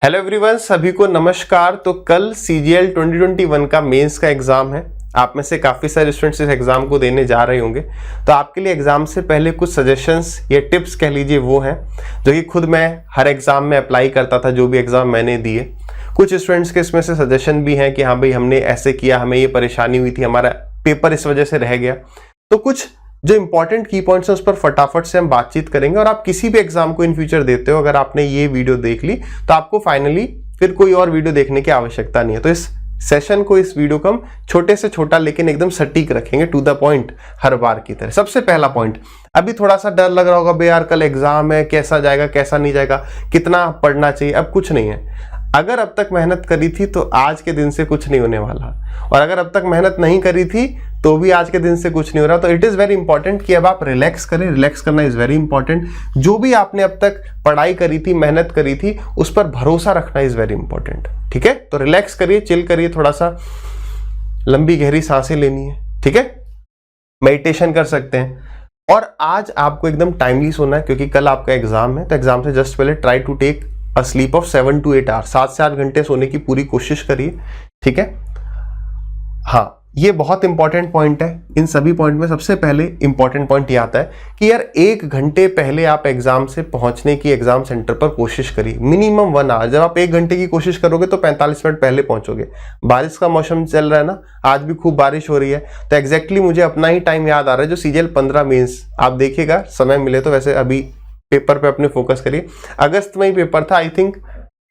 Hello everyone, सभी को नमस्कार। तो कल CGL 2021 का मेंस का एग्जाम है। आप में से काफ़ी सारे स्टूडेंट्स इस एग्जाम को देने जा रहे होंगे, तो आपके लिए एग्जाम से पहले कुछ सजेशंस या टिप्स कह लीजिए वो हैं जो कि खुद मैं हर एग्जाम में अप्लाई करता था, जो भी एग्जाम मैंने दिए। कुछ स्टूडेंट्स के इसमें से सजेशन भी हैं कि हाँ भाई हमने ऐसे किया, हमें ये परेशानी हुई थी, हमारा पेपर इस वजह से रह गया। तो कुछ जो इंपॉर्टेंट की पॉइंट्स हैं उस पर फटाफट से हम बातचीत करेंगे। और आप किसी भी एग्जाम को इन फ्यूचर देते हो, अगर आपने ये वीडियो देख ली तो आपको फाइनली फिर कोई और वीडियो देखने की आवश्यकता नहीं है। तो इस सेशन को, इस वीडियो को हम छोटे से छोटा लेकिन एकदम सटीक रखेंगे, टू द पॉइंट हर बार की तरह। सबसे पहला पॉइंट, अभी थोड़ा सा डर लग रहा होगा, बे यार कल एग्जाम है, कैसा जाएगा कैसा नहीं जाएगा, कितना पढ़ना चाहिए। अब कुछ नहीं है। अगर अब तक मेहनत करी थी तो आज के दिन से कुछ नहीं होने वाला, और अगर अब तक मेहनत नहीं करी थी तो भी आज के दिन से कुछ नहीं हो रहा। तो इट इज़ वेरी इंपॉर्टेंट कि अब आप रिलैक्स करें। रिलैक्स करना इज़ वेरी इंपॉर्टेंट। जो भी आपने अब तक पढ़ाई करी थी, मेहनत करी थी, उस पर भरोसा रखना इज़ वेरी इंपॉर्टेंट। ठीक है, तो रिलैक्स करिए, चिल करिए, थोड़ा सा लंबी गहरी सांसें लेनी है। ठीक है, मेडिटेशन कर सकते हैं। और आज आपको एकदम टाइमली सोना है क्योंकि कल आपका एग्जाम है। तो एग्जाम से जस्ट पहले try to take a sleep of 7 to 8 hours, 7 से 8 घंटे सोने की पूरी कोशिश करिए। ठीक है, हाँ ये बहुत इंपॉर्टेंट पॉइंट है। इन सभी पॉइंट में सबसे पहले इंपॉर्टेंट पॉइंट ये आता है कि यार 1 घंटे पहले आप एग्जाम से पहुंचने की एग्जाम सेंटर पर कोशिश करिए, मिनिमम 1 आवर। जब आप 1 घंटे की कोशिश करोगे तो 45 मिनट पहले पहुंचोगे। बारिश का मौसम चल रहा है ना, आज भी खूब बारिश हो रही है, तो एग्जैक्टली मुझे अपना ही टाइम याद आ रहा है जो CGL 15 मेंस। आप देखिएगा समय मिले तो, वैसे अभी पेपर पे अपने फोकस करिए। अगस्त में ही पेपर था, आई थिंक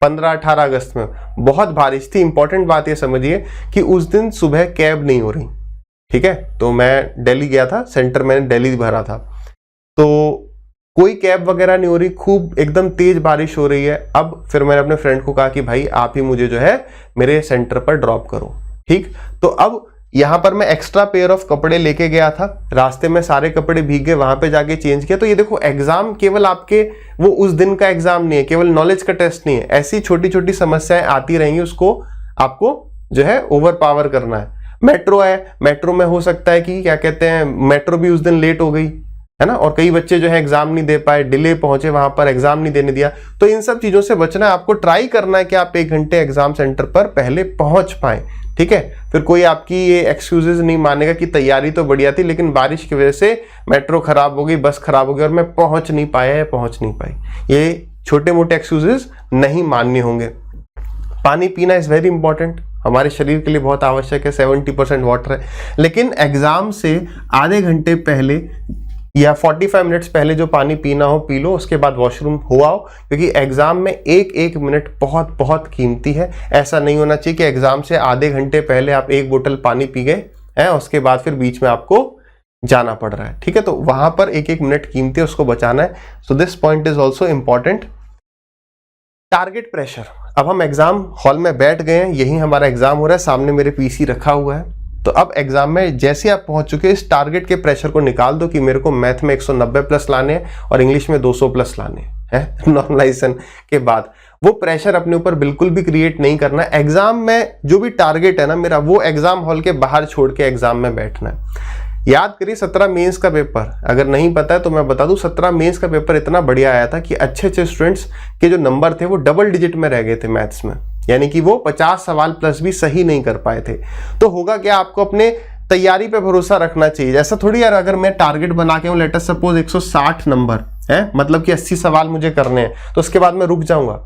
15-18 अगस्त में। बहुत बारिश थी। इंपॉर्टेंट बात ये समझिए कि उस दिन सुबह कैब नहीं हो रही। ठीक है, तो मैं दिल्ली गया था, सेंटर मैंने दिल्ली भरा था, तो कोई कैब वगैरह नहीं हो रही, खूब एकदम तेज बारिश हो रही है। अब फिर मैंने अपने फ्रेंड को कहा कि भाई आप ही मुझे जो है मेरे सेंटर पर ड्रॉप करो। ठीक, तो अब यहाँ पर मैं एक्स्ट्रा पेयर ऑफ कपड़े लेके गया था, रास्ते में सारे कपड़े भीग गए, वहां पे जाके चेंज किया। तो ये देखो, एग्जाम केवल आपके वो उस दिन का एग्जाम नहीं है, केवल नॉलेज का टेस्ट नहीं है। ऐसी छोटी छोटी समस्याएं आती रहेंगी, उसको आपको जो है ओवर पावर करना है। मेट्रो है, मेट्रो में हो सकता है कि क्या कहते हैं, मेट्रो भी उस दिन लेट हो गई है ना, और कई बच्चे जो है एग्जाम नहीं दे पाए, डिले पहुंचे वहां पर, एग्जाम नहीं देने दिया। तो इन सब चीजों से बचना है। आपको ट्राई करना है कि आप 1 घंटे एग्जाम सेंटर पर पहले पहुंच पाए। ठीक है, फिर कोई आपकी ये एक्सक्यूजेज नहीं मानेगा कि तैयारी तो बढ़िया थी लेकिन बारिश की वजह से मेट्रो खराब हो गई, बस खराब हो गई और मैं पहुंच नहीं पाया या पहुंच नहीं पाई। ये छोटे मोटे एक्सक्यूजेज नहीं मानने होंगे। पानी पीना इज वेरी इंपॉर्टेंट, हमारे शरीर के लिए बहुत आवश्यक है। 70% वाटर है, लेकिन एग्जाम से आधे घंटे पहले या 45 मिनट्स पहले जो पानी पीना हो पी लो, उसके बाद वॉशरूम हो आओ, क्योंकि एग्जाम में एक मिनट बहुत बहुत कीमती है। ऐसा नहीं होना चाहिए कि एग्जाम से आधे घंटे पहले आप 1 बोतल पानी पी गए हैं, उसके बाद फिर बीच में आपको जाना पड़ रहा है। ठीक है, तो वहां पर एक मिनट कीमती है, उसको बचाना है। So this point is also important. Target pressure, अब हम एग्जाम हॉल में बैठ गए हैं, यही हमारा एग्जाम हो रहा है, सामने मेरे PC रखा हुआ है। तो अब एग्जाम में जैसे आप पहुंच चुके हैं, इस टारगेट के प्रेशर को निकाल दो कि मेरे को मैथ में 190 प्लस लाने हैं और इंग्लिश में 200 प्लस लाने हैं नॉर्मलाइजेशन के बाद। वो प्रेशर अपने ऊपर बिल्कुल भी क्रिएट नहीं करना है। एग्जाम में जो भी टारगेट है ना मेरा, वो एग्जाम हॉल के बाहर छोड़ के एग्जाम में बैठना है। याद करिए 17 मेंस का पेपर, अगर नहीं पता है तो मैं बता दूं, 17 मेंस का पेपर इतना बढ़िया आया था कि अच्छे अच्छे स्टूडेंट्स के जो नंबर थे वो डबल डिजिट में रह गए थे मैथ्स में, यानी कि वो 50 सवाल प्लस भी सही नहीं कर पाए थे। तो होगा क्या, आपको अपने तैयारी पे भरोसा रखना चाहिए। ऐसा थोड़ी यार, अगर मैं टारगेट बना के हूं, लेट अस सपोज 160 नंबर है, मतलब कि 80 सवाल मुझे करने हैं, तो उसके बाद मैं रुक जाऊंगा।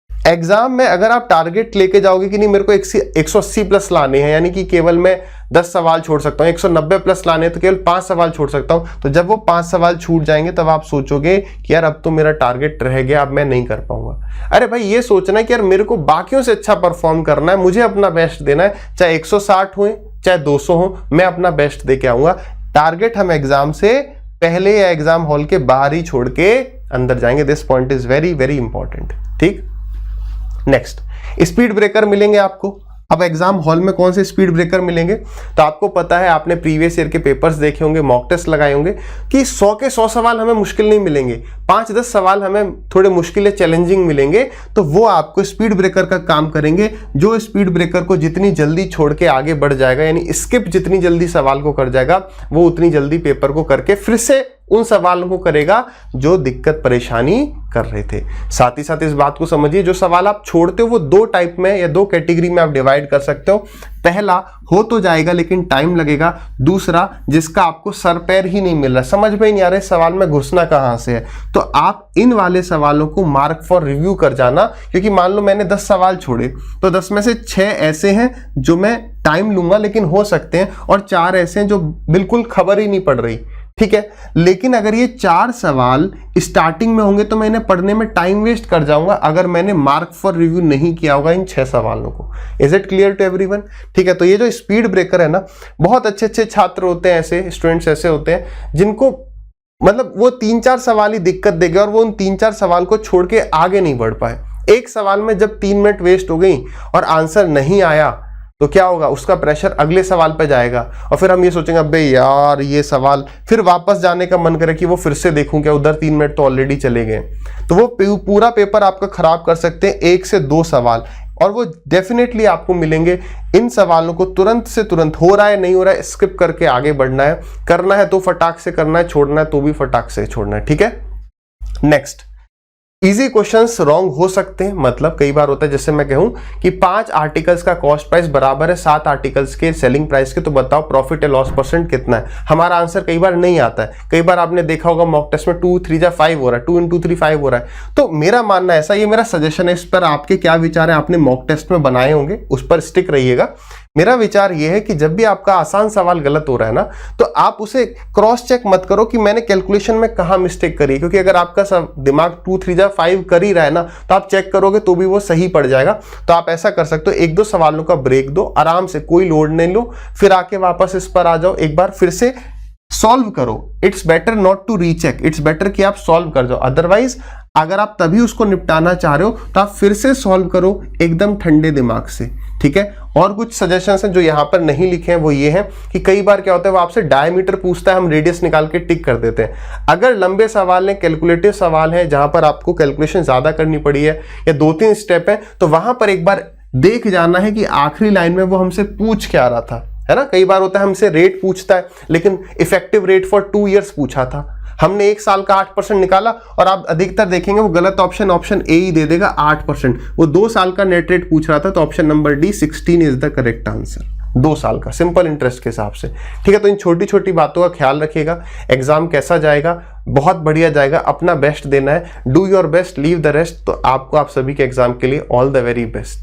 एग्जाम में अगर आप टारगेट लेके जाओगे कि नहीं मेरे को 180 प्लस लाने हैं, यानी कि केवल मैं 10 सवाल छोड़ सकता हूँ, 190 प्लस लाने हैं तो केवल 5 सवाल छोड़ सकता हूँ, तो जब वो 5 सवाल छूट जाएंगे तब आप सोचोगे कि यार अब तो मेरा टारगेट रह गया, अब मैं नहीं कर पाऊंगा। अरे भाई, ये सोचना है कि यार मेरे को बाकियों से अच्छा परफॉर्म करना है, मुझे अपना बेस्ट देना है, चाहे 160 हो चाहे 200 हो, मैं अपना बेस्ट दे के आऊंगा। टारगेट हम एग्जाम से पहले या एग्जाम हॉल के बाहर ही छोड़ के अंदर जाएंगे। This point is very very important. ठीक, नेक्स्ट, स्पीड ब्रेकर मिलेंगे आपको। अब एग्जाम हॉल में कौन से स्पीड ब्रेकर मिलेंगे, तो आपको पता है, आपने प्रीवियस ईयर के पेपर्स देखे होंगे, मॉक टेस्ट लगाए होंगे कि 100 के 100 सवाल हमें मुश्किल नहीं मिलेंगे, 5-10 सवाल हमें थोड़े मुश्किल या चैलेंजिंग मिलेंगे। तो वो आपको स्पीड ब्रेकर का काम करेंगे। जो स्पीड ब्रेकर को जितनी जल्दी छोड़ के आगे बढ़ जाएगा, यानी स्किप जितनी जल्दी सवाल को कर जाएगा, वो उतनी जल्दी पेपर को करके फिर से उन सवालों को करेगा जो दिक्कत परेशानी कर रहे थे। साथ ही साथ इस बात को समझिए, जो सवाल आप छोड़ते हो वो दो टाइप में या दो कैटेगरी में आप डिवाइड कर सकते हो। पहला, हो तो जाएगा लेकिन टाइम लगेगा। दूसरा, जिसका आपको सर पैर ही नहीं मिल रहा, समझ में ही नहीं आ रहा है सवाल में घुसना कहां से है, तो आप इन वाले सवालों को मार्क फॉर रिव्यू कर जाना। क्योंकि मान लो मैंने 10 सवाल छोड़े तो 10 में से 6 ऐसे हैं जो मैं टाइम लूंगा लेकिन हो सकते हैं, और 4 ऐसे हैं जो बिल्कुल खबर ही नहीं पड़ रही, ठीक है। लेकिन अगर ये 4 सवाल स्टार्टिंग में होंगे तो मैं इन्हें पढ़ने में टाइम वेस्ट कर जाऊंगा अगर मैंने मार्क फॉर रिव्यू नहीं किया होगा इन 6 सवालों को। Is it clear to everyone? ठीक है, तो ये जो स्पीड ब्रेकर है ना, बहुत अच्छे अच्छे छात्र होते हैं, ऐसे स्टूडेंट्स ऐसे होते हैं जिनको मतलब वो 3-4 सवाल ही दिक्कत देंगे और वो उन 3-4 सवाल को छोड़ के आगे नहीं बढ़ पाए। एक सवाल में जब 3 मिनट वेस्ट हो गई और आंसर नहीं आया तो क्या होगा, उसका प्रेशर अगले सवाल पे जाएगा और फिर हम ये सोचेंगे अबे यार ये सवाल, फिर वापस जाने का मन करे कि वो फिर से देखूं क्या, उधर 3 मिनट तो ऑलरेडी चले गए। तो वो पूरा पेपर आपका खराब कर सकते हैं 1 से 2 सवाल, और वो डेफिनेटली आपको मिलेंगे। इन सवालों को तुरंत से तुरंत, हो रहा है नहीं हो रहा है, स्किप करके आगे बढ़ना है। करना है तो फटाक से करना है, छोड़ना है तो भी फटाक से छोड़ना है, ठीक है। नेक्स्ट, इजी क्वेश्चंस रॉन्ग हो सकते हैं। मतलब कई बार होता है जैसे मैं कहूं कि 5 आर्टिकल्स का कॉस्ट प्राइस बराबर है 7 आर्टिकल्स के सेलिंग प्राइस के, तो बताओ प्रॉफिट या लॉस परसेंट कितना है। हमारा आंसर कई बार नहीं आता है। कई बार आपने देखा होगा मॉक टेस्ट में 2 3 5 हो रहा है, 2 × 3 5 हो रहा है। तो मेरा मानना ऐसा, ये मेरा सजेशन है, इस पर आपके क्या विचार है, आपने मॉक टेस्ट में बनाए होंगे, उस पर स्टिक रहिएगा। मेरा विचार यह है कि जब भी आपका आसान सवाल गलत हो रहा है ना, तो आप उसे क्रॉस चेक मत करो कि मैंने कैलकुलेशन में कहां मिस्टेक करी, क्योंकि अगर आपका सब दिमाग 2 3 5 कर ही रहा है ना, तो आप चेक करोगे तो भी वो सही पड़ जाएगा। तो आप ऐसा कर सकते हो, 1-2 सवालों का ब्रेक दो, आराम से, कोई लोड नहीं लो, फिर आके वापस इस पर आ जाओ, एक बार फिर से सॉल्व करो। It's better not to recheck, it's better कि आप सॉल्व कर जाओ। अदरवाइज अगर आप तभी उसको निपटाना चाह रहे हो तो आप फिर से सॉल्व करो एकदम ठंडे दिमाग से, ठीक है। और कुछ सजेशंस हैं जो यहाँ पर नहीं लिखे हैं, वो ये हैं कि कई बार क्या होता है, वो आपसे डायमीटर पूछता है, हम रेडियस निकाल के टिक कर देते हैं। अगर लंबे सवाल हैं, कैलकुलेटिव सवाल हैं, जहां पर आपको कैलकुलेशन ज्यादा करनी पड़ी है या 2-3 स्टेप है, तो वहां पर एक बार देख जाना है कि आखिरी लाइन में वो हमसे पूछ क्या रहा था, है ना। कई बार होता है हमसे रेट पूछता है, लेकिन इफेक्टिव रेट फॉर 2 ईयर्स पूछा था, हमने 1 साल का 8% निकाला, और आप अधिकतर देखेंगे वो गलत ऑप्शन ए ही दे देगा 8%। वो 2 साल का नेट रेट पूछ रहा था, तो option number D 16 is the correct answer. 2 साल का सिंपल इंटरेस्ट के हिसाब से, ठीक है। तो इन छोटी छोटी बातों का ख्याल रखिएगा। एग्जाम कैसा जाएगा, बहुत बढ़िया जाएगा। अपना बेस्ट देना है, do your best, leave the rest. तो आपको, आप सभी के एग्जाम के लिए ऑल द वेरी बेस्ट।